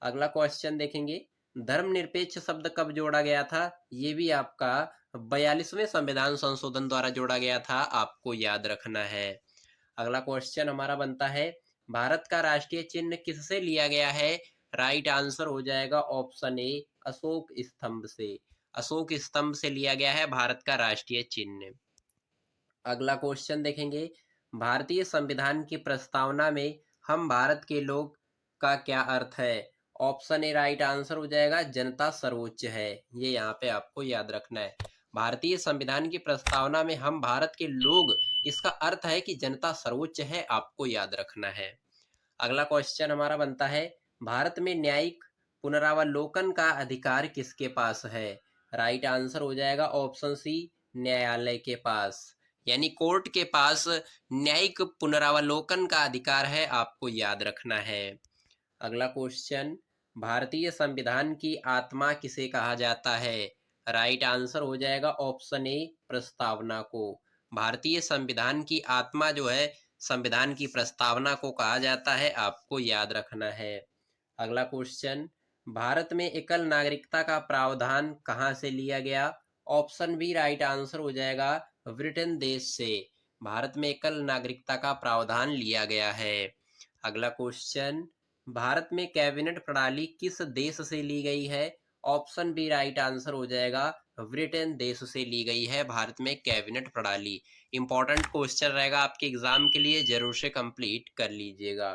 A: अगला क्वेश्चन देखेंगे, धर्मनिरपेक्ष शब्द कब जोड़ा गया था? ये भी आपका 42वें संविधान संशोधन द्वारा जोड़ा गया था, आपको याद रखना है। अगला क्वेश्चन हमारा बनता है, भारत का राष्ट्रीय चिन्ह किससे लिया गया है? राइट आंसर हो जाएगा ऑप्शन ए अशोक स्तंभ से। अशोक स्तंभ से लिया गया है भारत का राष्ट्रीय चिन्ह। अगला क्वेश्चन देखेंगे, भारतीय संविधान की प्रस्तावना में हम भारत के लोग का क्या अर्थ है? ऑप्शन ए राइट आंसर हो जाएगा जनता सर्वोच्च है, ये यहाँ पे आपको याद रखना है। भारतीय संविधान की प्रस्तावना में हम भारत के लोग, इसका अर्थ है कि जनता सर्वोच्च है, आपको याद रखना है। अगला क्वेश्चन हमारा बनता है, भारत में न्यायिक पुनरावलोकन का अधिकार किसके पास है? राइट आंसर हो जाएगा ऑप्शन सी न्यायालय के पास, यानी कोर्ट के पास न्यायिक पुनरावलोकन का अधिकार है, आपको याद रखना है। अगला क्वेश्चन, भारतीय संविधान की आत्मा किसे कहा जाता है? राइट आंसर हो जाएगा ऑप्शन ए प्रस्तावना को। भारतीय संविधान की आत्मा जो है संविधान की प्रस्तावना को कहा जाता है, आपको याद रखना है। अगला क्वेश्चन, भारत में एकल नागरिकता का प्रावधान कहाँ से लिया गया? ऑप्शन बी राइट आंसर हो जाएगा ब्रिटेन देश से। भारत में एकल नागरिकता का प्रावधान लिया गया है। अगला क्वेश्चन, भारत में कैबिनेट प्रणाली किस देश से ली गई है? ऑप्शन बी राइट आंसर हो जाएगा ब्रिटेन देश से ली गई है भारत में कैबिनेट प्रणाली। इंपॉर्टेंट क्वेश्चन रहेगा आपके एग्जाम के लिए, जरूर से कंप्लीट कर लीजिएगा।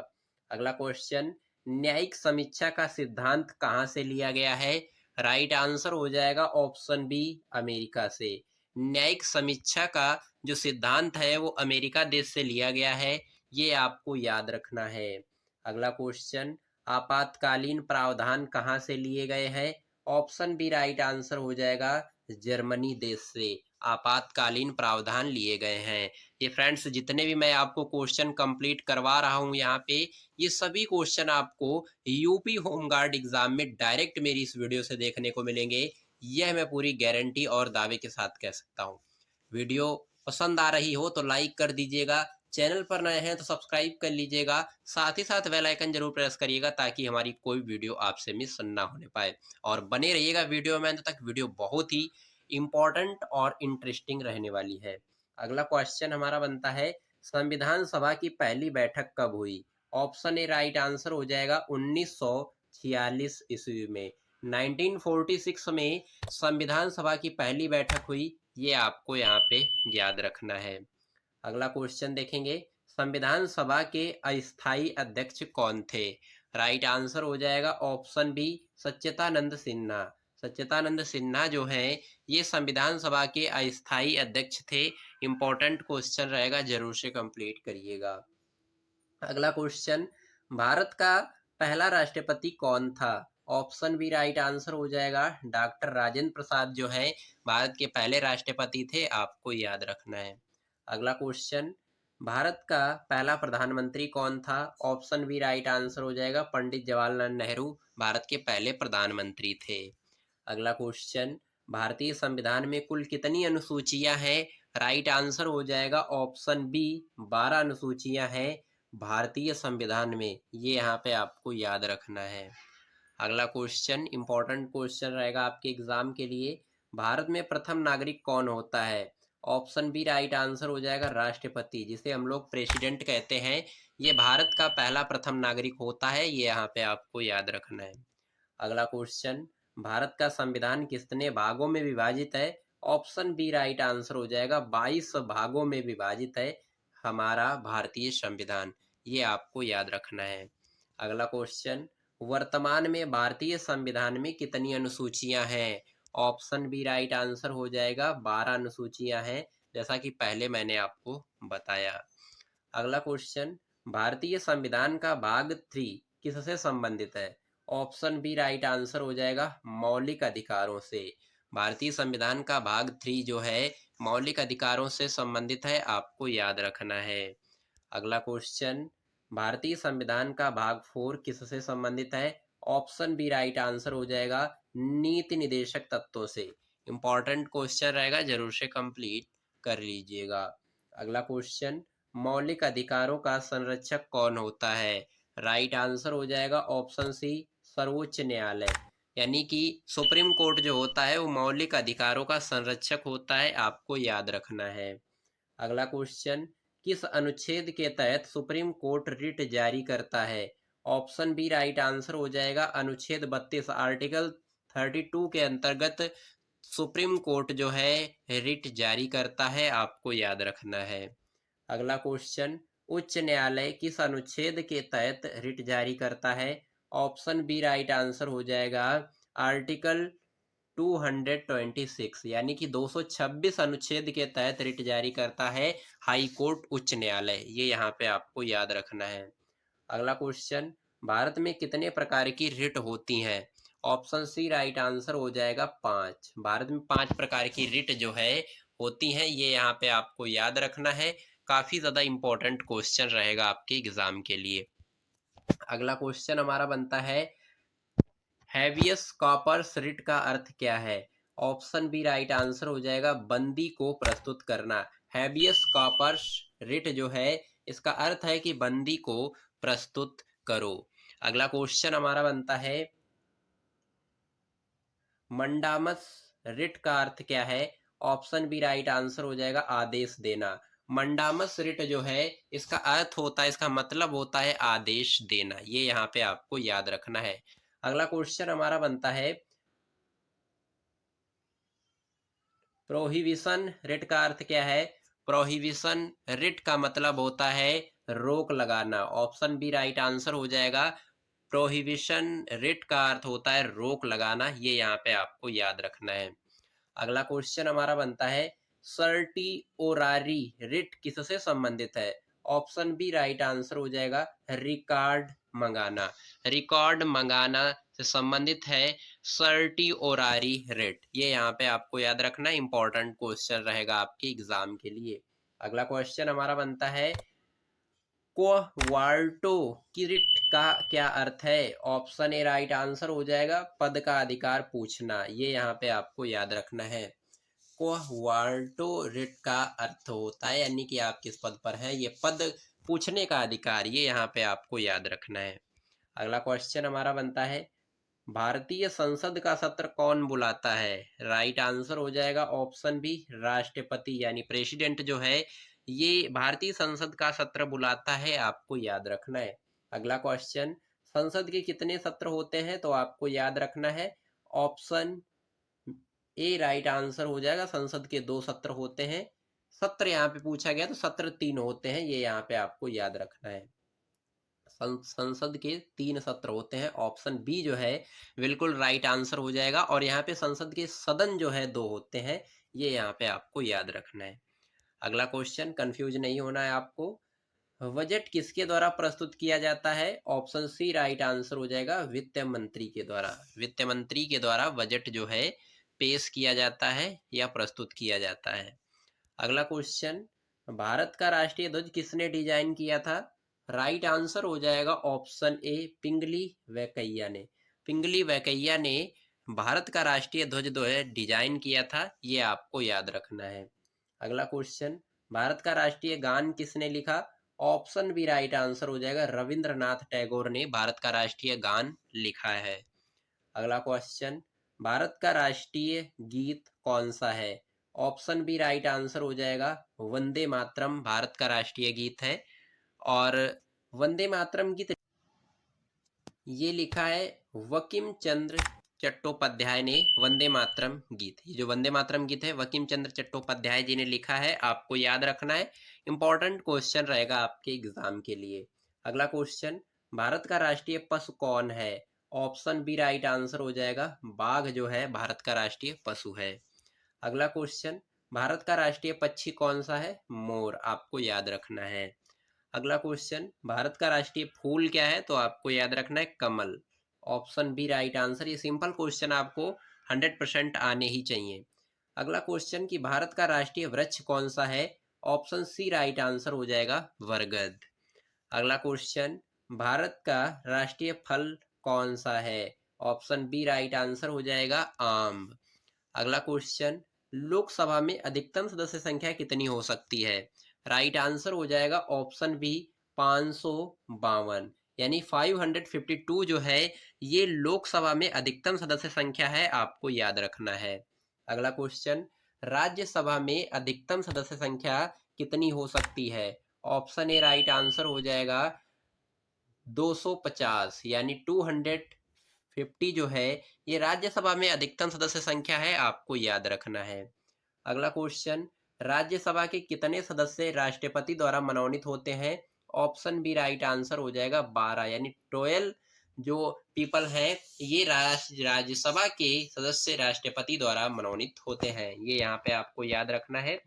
A: अगला क्वेश्चन, न्यायिक समीक्षा का सिद्धांत कहाँ से लिया गया है? राइट आंसर हो जाएगा ऑप्शन बी अमेरिका से। न्यायिक समीक्षा का जो सिद्धांत है वो अमेरिका देश से लिया गया है, ये आपको याद रखना है। अगला क्वेश्चन, आपातकालीन प्रावधान कहाँ से लिए गए हैं? ऑप्शन बी राइट आंसर हो जाएगा जर्मनी देश से आपातकालीन प्रावधान लिए गए हैं। ये फ्रेंड्स जितने भी मैं आपको क्वेश्चन कंप्लीट करवा रहा हूँ यहाँ पे, ये सभी क्वेश्चन आपको यूपी होमगार्ड एग्जाम में डायरेक्ट मेरी इस वीडियो से देखने को मिलेंगे, यह मैं पूरी गारंटी और दावे के साथ कह सकता हूँ। वीडियो पसंद आ रही हो तो लाइक कर दीजिएगा, चैनल पर नए हैं तो सब्सक्राइब कर लीजिएगा, साथ ही साथ बेल आइकन जरूर प्रेस करिएगा ताकि हमारी कोई वीडियो आपसे मिस ना होने पाए। और बने रहिएगा वीडियो में अंत तक, वीडियो बहुत ही इम्पोर्टेंट और इंटरेस्टिंग रहने वाली है। अगला क्वेश्चन हमारा बनता है, संविधान सभा की पहली बैठक कब हुई? ऑप्शन ए राइट आंसर हो जाएगा 1946 ईस्वी में। 1946 में संविधान सभा की पहली बैठक हुई, ये आपको यहाँ पे याद रखना है। अगला क्वेश्चन देखेंगे, संविधान सभा के अस्थायी अध्यक्ष कौन थे? राइट आंसर हो जाएगा ऑप्शन बी सच्चिदानंद सिन्हा। सच्चिदानंद सिन्हा जो हैं ये संविधान सभा के अस्थायी अध्यक्ष थे। इंपॉर्टेंट क्वेश्चन रहेगा, जरूर से कंप्लीट करिएगा। अगला क्वेश्चन, भारत का पहला राष्ट्रपति कौन था? ऑप्शन बी राइट आंसर हो जाएगा डॉक्टर राजेंद्र प्रसाद जो है भारत के पहले राष्ट्रपति थे, आपको याद रखना है। अगला क्वेश्चन, भारत का पहला प्रधानमंत्री कौन था? ऑप्शन बी राइट आंसर हो जाएगा पंडित जवाहरलाल नेहरू भारत के पहले प्रधानमंत्री थे। अगला क्वेश्चन, भारतीय संविधान में कुल कितनी अनुसूचियां हैं? राइट आंसर हो जाएगा ऑप्शन बी 12 अनुसूचियां हैं भारतीय संविधान में, ये यहाँ पे आपको याद रखना है। अगला क्वेश्चन इंपॉर्टेंट क्वेश्चन रहेगा आपके एग्जाम के लिए, भारत में प्रथम नागरिक कौन होता है? ऑप्शन बी राइट आंसर हो जाएगा राष्ट्रपति, जिसे हम लोग प्रेसिडेंट कहते हैं, ये भारत का पहला प्रथम नागरिक होता है, ये यहाँ पे आपको याद रखना है। अगला क्वेश्चन, भारत का संविधान कितने भागों में विभाजित है? ऑप्शन बी राइट आंसर हो जाएगा, 22 भागों में विभाजित है हमारा भारतीय संविधान। ये आपको याद रखना है। अगला क्वेश्चन, वर्तमान में भारतीय संविधान में कितनी अनुसूचियां हैं? ऑप्शन बी राइट आंसर हो जाएगा, 12 अनुसूचियां हैं, जैसा कि पहले मैंने आपको बताया। अगला क्वेश्चन, भारतीय संविधान का भाग 3 किससे संबंधित है? ऑप्शन बी राइट आंसर हो जाएगा, मौलिक अधिकारों से। भारतीय संविधान का भाग 3 जो है मौलिक अधिकारों से संबंधित है, आपको याद रखना है। अगला क्वेश्चन, भारतीय संविधान का भाग 4 किससे संबंधित है? ऑप्शन बी राइट आंसर हो जाएगा, नीति निदेशक तत्वों से। इंपॉर्टेंट क्वेश्चन रहेगा, जरूर से कंप्लीट कर लीजिएगा। अगला क्वेश्चन, मौलिक अधिकारों का संरक्षक कौन होता है? राइट आंसर हो जाएगा ऑप्शन सी, सर्वोच्च न्यायालय। यानी कि सुप्रीम कोर्ट जो होता है वो मौलिक अधिकारों का संरक्षक होता है, आपको याद रखना है। अगला क्वेश्चन, किस अनुच्छेद के तहत सुप्रीम कोर्ट रिट जारी करता है? ऑप्शन बी राइट आंसर हो जाएगा, अनुच्छेद 32 आर्टिकल 32 के अंतर्गत सुप्रीम कोर्ट जो है रिट जारी करता है, आपको याद रखना है। अगला क्वेश्चन, उच्च न्यायालय किस अनुच्छेद के तहत रिट जारी करता है? ऑप्शन बी राइट आंसर हो जाएगा, आर्टिकल 226 यानी कि 226 अनुच्छेद के तहत रिट जारी करता है हाई कोर्ट उच्च न्यायालय। ये यहाँ पे आपको याद रखना है। अगला क्वेश्चन, भारत में कितने प्रकार की रिट होती हैं? ऑप्शन सी राइट आंसर हो जाएगा, 5। भारत में 5 प्रकार की रिट जो है होती हैं, ये यहाँ पे आपको याद रखना है। काफी ज्यादा इंपॉर्टेंट क्वेश्चन रहेगा आपके एग्जाम के लिए। अगला क्वेश्चन हमारा बनता है, हैबियस कॉर्पस रिट का अर्थ क्या है? ऑप्शन बी राइट आंसर हो जाएगा, बंदी को प्रस्तुत करना। हैबियस कॉर्पस रिट जो है इसका अर्थ है कि बंदी को प्रस्तुत करो। अगला क्वेश्चन हमारा बनता है, मंडामस रिट का अर्थ क्या है? ऑप्शन बी राइट आंसर हो जाएगा, आदेश देना। मंडामस रिट जो है इसका अर्थ होता है, इसका मतलब होता है आदेश देना। ये यहाँ पे आपको याद रखना है। अगला क्वेश्चन हमारा बनता है, प्रोहिबिशन रिट का अर्थ क्या है? प्रोहिबिशन रिट का मतलब होता है रोक लगाना। ऑप्शन बी राइट आंसर हो जाएगा, प्रोहिबिशन रिट का अर्थ होता है रोक लगाना। ये यहाँ पे आपको याद रखना है। अगला क्वेश्चन हमारा बनता है, सर्टिओरारी रिट किससे संबंधित है? ऑप्शन बी राइट आंसर हो जाएगा, रिकॉर्ड मंगाना। रिकॉर्ड मंगाना से संबंधित है सर्टिओरारी रिट। ये यहाँ पे आपको याद रखना, इंपॉर्टेंट क्वेश्चन रहेगा आपके एग्जाम के लिए। अगला क्वेश्चन हमारा बनता है, क्वार्टो की रिट का क्या अर्थ है? ऑप्शन ए राइट आंसर हो जाएगा, पद का अधिकार पूछना। ये यहाँ पे आपको याद रखना है। क्वार्टो रिट का अर्थ होता है यानी कि आप किस पद पर हैं, ये पद पूछने का अधिकार। ये यहाँ पे आपको याद रखना है। अगला क्वेश्चन हमारा बनता है, भारतीय संसद का सत्र कौन बुलाता है? राइट आंसर हो जाएगा ऑप्शन बी, राष्ट्रपति यानी प्रेसिडेंट जो है ये भारतीय संसद का सत्र बुलाता है, आपको याद रखना है। अगला क्वेश्चन, संसद के कितने सत्र होते हैं? तो आपको याद रखना है ऑप्शन ए राइट आंसर हो जाएगा, संसद के 2 सत्र होते हैं। सत्र यहाँ पे पूछा गया तो सत्र 3 होते हैं, ये यहाँ पे आपको याद रखना है। संसद के 3 सत्र होते हैं। ऑप्शन बी जो है बिल्कुल राइट आंसर हो जाएगा। और यहाँ पे संसद के सदन जो है 2 होते हैं, ये यहाँ पे आपको याद रखना है। अगला क्वेश्चन, कंफ्यूज नहीं होना है आपको, बजट किसके द्वारा प्रस्तुत किया जाता है? ऑप्शन सी राइट आंसर हो जाएगा, वित्त मंत्री के द्वारा। वित्त मंत्री के द्वारा बजट जो है पेश किया जाता है या प्रस्तुत किया जाता है। अगला क्वेश्चन, भारत का राष्ट्रीय ध्वज किसने डिजाइन किया था? राइट आंसर हो जाएगा ऑप्शन ए, पिंगली वैंकैया ने। पिंगली वैंकैया ने भारत का राष्ट्रीय ध्वज जो है डिजाइन किया था, ये आपको याद रखना है। अगला क्वेश्चन, भारत का राष्ट्रीय गान किसने लिखा? ऑप्शन बी राइट आंसर हो जाएगा, रविंद्रनाथ टैगोर ने भारत का राष्ट्रीय गान लिखा है। अगला क्वेश्चन, भारत का राष्ट्रीय गीत कौन सा है? ऑप्शन बी राइट आंसर हो जाएगा, वंदे मातरम भारत का राष्ट्रीय गीत है। और वंदे मातरम गीत ये लिखा है वकीम चंद्र चट्टोपाध्याय ने वंदे मातरम गीत, ये जो वंदे मातरम गीत है वकीम चंद्र चट्टोपाध्याय जी ने लिखा है, आपको याद रखना है। इंपॉर्टेंट क्वेश्चन रहेगा आपके एग्जाम के लिए। अगला क्वेश्चन, भारत का राष्ट्रीय पशु कौन है? ऑप्शन बी राइट आंसर हो जाएगा, बाघ जो है भारत का राष्ट्रीय पशु है। अगला क्वेश्चन, भारत का राष्ट्रीय पक्षी कौन सा है? मोर, आपको याद रखना है। अगला क्वेश्चन, भारत का राष्ट्रीय फूल क्या है? तो आपको याद रखना है कमल, ऑप्शन बी राइट आंसर। ये सिंपल क्वेश्चन आपको 100% आने ही चाहिए। अगला क्वेश्चन कि भारत का राष्ट्रीय वृक्ष कौन सा है? ऑप्शन सी राइट आंसर हो जाएगा बरगद। अगला क्वेश्चन, भारत का राष्ट्रीय फल कौन सा है? ऑप्शन बी राइट आंसर हो जाएगा आम। अगला क्वेश्चन, लोकसभा में अधिकतम सदस्य संख्या कितनी हो सकती है? राइट आंसर हो जाएगा ऑप्शन बी 552, यानी 552 जो है ये लोकसभा में अधिकतम सदस्य संख्या है, आपको याद रखना है। अगला क्वेश्चन, राज्यसभा में अधिकतम सदस्य संख्या कितनी हो सकती है? ऑप्शन ए राइट आंसर हो जाएगा 250, यानी 250 जो है ये राज्यसभा में अधिकतम सदस्य संख्या है, आपको याद रखना है। अगला क्वेश्चन, राज्यसभा के कितने सदस्य राष्ट्रपति द्वारा मनोनीत होते हैं? ऑप्शन बी राइट आंसर हो जाएगा 12, यानी 12 जो पीपल हैं ये राज्यसभा के सदस्य राष्ट्रपति द्वारा मनोनीत होते हैं। ये यहाँ पे आपको याद रखना है।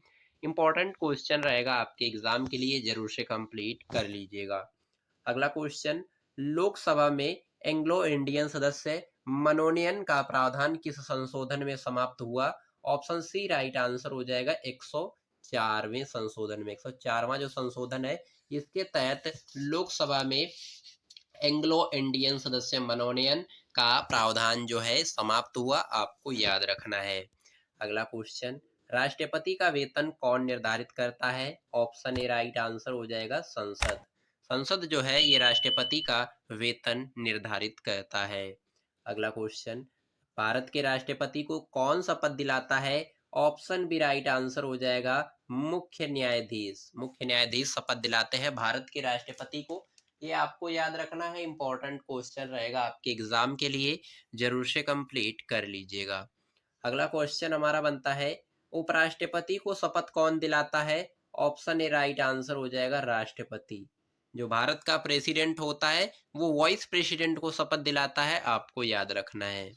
A: इंपॉर्टेंट क्वेश्चन रहेगा आपके एग्जाम के लिए, जरूर से कंप्लीट कर लीजिएगा। अगला क्वेश्चन, लोकसभा में एंग्लो इंडियन सदस्य मनोनयन का प्रावधान किस संशोधन में समाप्त हुआ? ऑप्शन सी राइट आंसर हो जाएगा 104वें संशोधन में। 104वां जो संशोधन है इसके तहत लोकसभा में एंग्लो इंडियन सदस्य मनोनयन का प्रावधान जो है समाप्त हुआ, आपको याद रखना है। अगला क्वेश्चन, राष्ट्रपति का वेतन कौन निर्धारित करता है? ऑप्शन ए राइट आंसर हो जाएगा संसद। संसद जो है ये राष्ट्रपति का वेतन निर्धारित करता है। अगला क्वेश्चन, भारत के राष्ट्रपति को कौन शपथ दिलाता है? ऑप्शन बी राइट आंसर हो जाएगा मुख्य न्यायाधीश। मुख्य न्यायाधीश शपथ दिलाते हैं भारत के राष्ट्रपति को, ये आपको याद रखना है। इंपॉर्टेंट क्वेश्चन रहेगा आपके एग्जाम के लिए, जरूर से कंप्लीट कर लीजिएगा। अगला क्वेश्चन हमारा बनता है, उपराष्ट्रपति को शपथ कौन दिलाता है? ऑप्शन ए राइट आंसर हो जाएगा राष्ट्रपति। जो भारत का प्रेसिडेंट होता है वो वाइस प्रेसिडेंट को शपथ दिलाता है, आपको याद रखना है।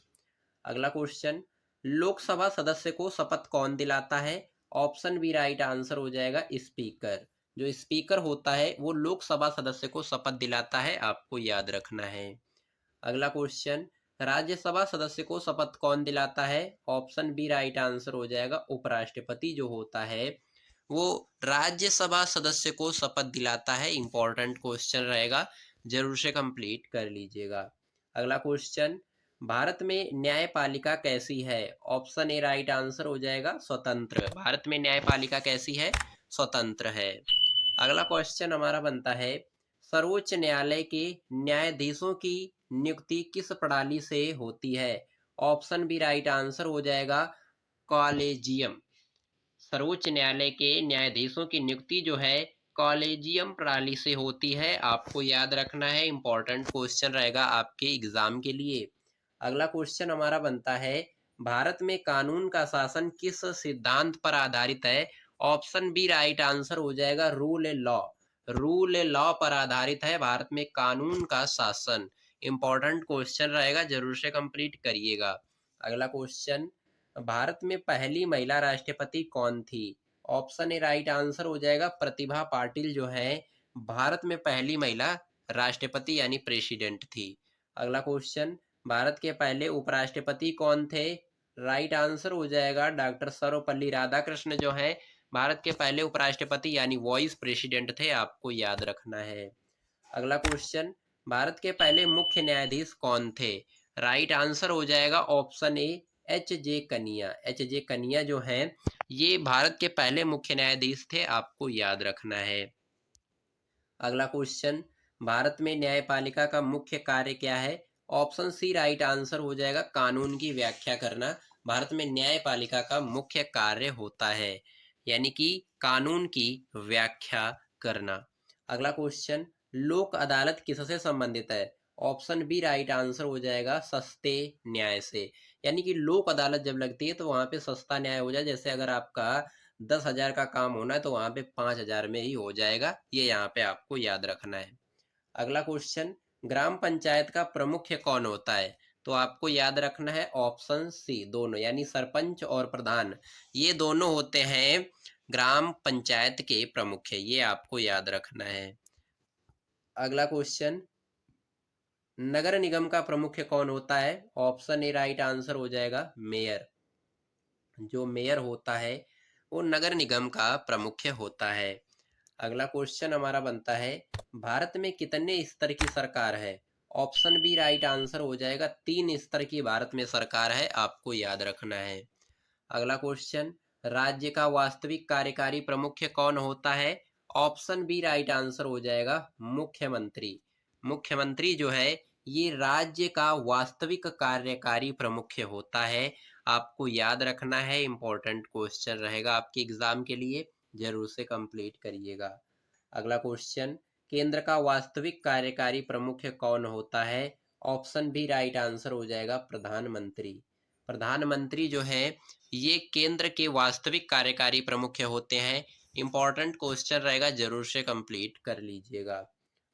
A: अगला क्वेश्चन, लोकसभा सदस्य को शपथ कौन दिलाता है? ऑप्शन बी राइट आंसर हो जाएगा स्पीकर। जो स्पीकर होता है वो लोकसभा सदस्य को शपथ दिलाता है, आपको याद रखना है। अगला क्वेश्चन, राज्यसभा सदस्य को शपथ कौन दिलाता है? ऑप्शन बी राइट आंसर हो जाएगा उपराष्ट्रपति जो होता है वो राज्यसभा सदस्य को शपथ दिलाता है। इंपॉर्टेंट क्वेश्चन रहेगा, जरूर से कंप्लीट कर लीजिएगा। अगला क्वेश्चन, भारत में न्यायपालिका कैसी है? ऑप्शन ए राइट आंसर हो जाएगा स्वतंत्र। भारत में न्यायपालिका कैसी है? स्वतंत्र है। अगला क्वेश्चन हमारा बनता है, सर्वोच्च न्यायालय के न्यायाधीशों की नियुक्ति किस प्रणाली से होती है? ऑप्शन बी राइट आंसर हो जाएगा कॉलेजियम। सर्वोच्च न्यायालय के न्यायाधीशों की नियुक्ति जो है कॉलेजियम प्रणाली से होती है, आपको याद रखना है। इंपॉर्टेंट क्वेश्चन रहेगा आपके एग्जाम के लिए। अगला क्वेश्चन हमारा बनता है, भारत में कानून का शासन किस सिद्धांत पर आधारित है? ऑप्शन बी राइट आंसर हो जाएगा rule a law. Rule a law पर आधारित है भारत में कानून का शासन। इंपॉर्टेंट क्वेश्चन रहेगा, जरूर से कंप्लीट करिएगा। अगला क्वेश्चन, भारत में पहली महिला राष्ट्रपति कौन थी? ऑप्शन ए राइट आंसर हो जाएगा प्रतिभा पाटिल जो है भारत में पहली महिला राष्ट्रपति यानी प्रेसिडेंट थी। अगला क्वेश्चन, भारत के पहले उपराष्ट्रपति कौन थे? राइट आंसर हो जाएगा डॉक्टर सर्वपल्ली राधाकृष्ण जो है भारत के पहले उपराष्ट्रपति यानी वाइस प्रेसिडेंट थे, आपको याद रखना है। अगला क्वेश्चन, भारत के पहले मुख्य न्यायाधीश कौन थे? राइट आंसर हो जाएगा ऑप्शन ए एच जे कनिया। एच जे कनिया जो हैं ये भारत के पहले मुख्य न्यायाधीश थे, आपको याद रखना है। अगला क्वेश्चन, भारत में न्यायपालिका का मुख्य कार्य क्या है? ऑप्शन सी राइट आंसर हो जाएगा कानून की व्याख्या करना। भारत में न्यायपालिका का मुख्य कार्य होता है, यानी कि कानून की व्याख्या करना। अगला क्वेश्चन, लोक अदालत किससे संबंधित है? ऑप्शन बी राइट आंसर हो जाएगा सस्ते न्याय से। यानी कि लोक अदालत जब लगती है तो वहां पे सस्ता न्याय हो जाए। जैसे अगर आपका 10,000 का काम होना है तो वहां पे 5,000 में ही हो जाएगा। ये यहाँ पे आपको याद रखना है। अगला क्वेश्चन, ग्राम पंचायत का प्रमुख कौन होता है? तो आपको याद रखना है ऑप्शन सी दोनों, यानी सरपंच और प्रधान, ये दोनों होते हैं ग्राम पंचायत के प्रमुख। ये आपको याद रखना है। अगला क्वेश्चन, नगर निगम का प्रमुख कौन होता है? ऑप्शन ए राइट आंसर हो जाएगा मेयर। जो मेयर होता है वो नगर निगम का प्रमुख होता है। अगला क्वेश्चन हमारा बनता है, भारत में कितने स्तर की सरकार है? ऑप्शन बी राइट आंसर हो जाएगा 3 स्तर की भारत में सरकार है। आपको याद रखना है। अगला क्वेश्चन, राज्य का वास्तविक कार्यकारी प्रमुख कौन होता है? ऑप्शन बी राइट आंसर हो जाएगा मुख्यमंत्री। मुख्यमंत्री जो है ये राज्य का वास्तविक कार्यकारी प्रमुख होता है। आपको याद रखना है, इंपॉर्टेंट क्वेश्चन रहेगा आपके एग्जाम के लिए, जरूर से कंप्लीट करिएगा। अगला क्वेश्चन, केंद्र का वास्तविक कार्यकारी प्रमुख कौन होता है? ऑप्शन बी राइट आंसर हो जाएगा प्रधानमंत्री। प्रधानमंत्री जो है ये केंद्र के वास्तविक कार्यकारी प्रमुख होते हैं। इंपॉर्टेंट क्वेश्चन रहेगा, जरूर से कंप्लीट कर लीजिएगा।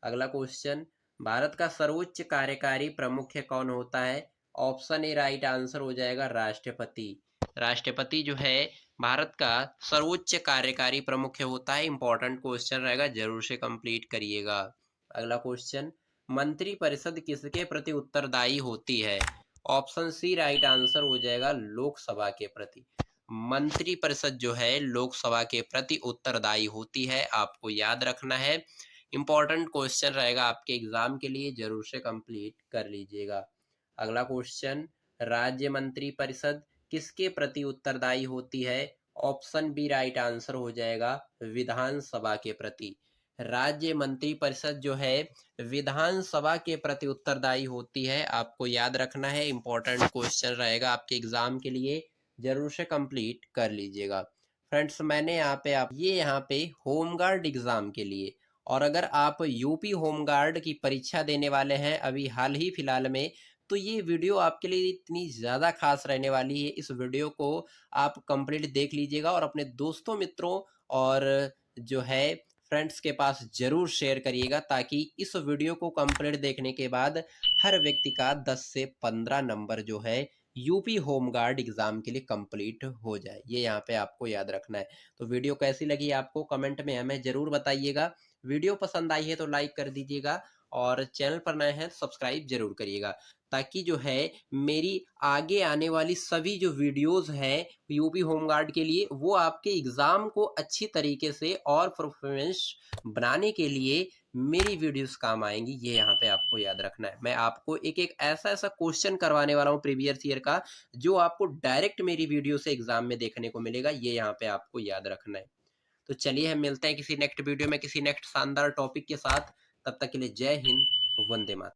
A: अगला क्वेश्चन, भारत का सर्वोच्च कार्यकारी प्रमुख कौन होता है? ऑप्शन ए राइट आंसर हो जाएगा राष्ट्रपति। राष्ट्रपति जो है भारत का सर्वोच्च कार्यकारी प्रमुख होता है। इंपॉर्टेंट क्वेश्चन रहेगा, जरूर से कंप्लीट करिएगा। अगला क्वेश्चन, मंत्री परिषद किसके प्रति उत्तरदायी होती है? ऑप्शन सी राइट आंसर हो जाएगा लोकसभा के प्रति। मंत्री परिषद जो है लोकसभा के प्रति उत्तरदायी होती है। आपको याद रखना है, इंपॉर्टेंट क्वेश्चन रहेगा आपके एग्जाम के लिए, जरूर से कंप्लीट कर लीजिएगा। अगला क्वेश्चन, राज्य मंत्री परिषद किसके प्रति उत्तरदायी होती है? ऑप्शन बी राइट आंसर हो जाएगा विधानसभा के प्रति। राज्य मंत्री परिषद जो है विधानसभा के प्रति उत्तरदायी होती है। आपको याद रखना है, इंपॉर्टेंट क्वेश्चन रहेगा आपके एग्जाम के लिए, जरूर से कंप्लीट कर लीजिएगा। फ्रेंड्स, मैंने यहाँ पे होमगार्ड एग्जाम के लिए, और अगर आप यूपी होमगार्ड की परीक्षा देने वाले हैं अभी हाल ही फिलहाल में, तो ये वीडियो आपके लिए इतनी ज़्यादा खास रहने वाली है। इस वीडियो को आप कंप्लीट देख लीजिएगा और अपने दोस्तों मित्रों और जो है फ्रेंड्स के पास जरूर शेयर करिएगा, ताकि इस वीडियो को कंप्लीट देखने के बाद हर व्यक्ति का 10 से 15 नंबर जो है यूपी होमगार्ड एग्जाम के लिए कंप्लीट हो जाए। ये यहाँ पे आपको याद रखना है। तो वीडियो कैसी लगी आपको कमेंट में हमें जरूर बताइएगा। वीडियो पसंद आई है तो लाइक कर दीजिएगा, और चैनल पर नए हैं सब्सक्राइब जरूर करिएगा, ताकि जो है मेरी आगे आने वाली सभी जो वीडियोस हैं यूपी होमगार्ड के लिए, वो आपके एग्ज़ाम को अच्छी तरीके से और परफॉर्मेंस बनाने के लिए मेरी वीडियोस काम आएंगी। ये यहाँ पे आपको याद रखना है। मैं आपको एक एक ऐसा ऐसा क्वेश्चन करवाने वाला हूँ प्रीवियस ईयर का, जो आपको डायरेक्ट मेरी वीडियो से एग्जाम में देखने को मिलेगा। ये यहाँ पे आपको याद रखना है। तो चलिए हम मिलते हैं किसी नेक्स्ट वीडियो में किसी नेक्स्ट शानदार टॉपिक के साथ। तब तक के लिए जय हिंद, वंदे मातरम।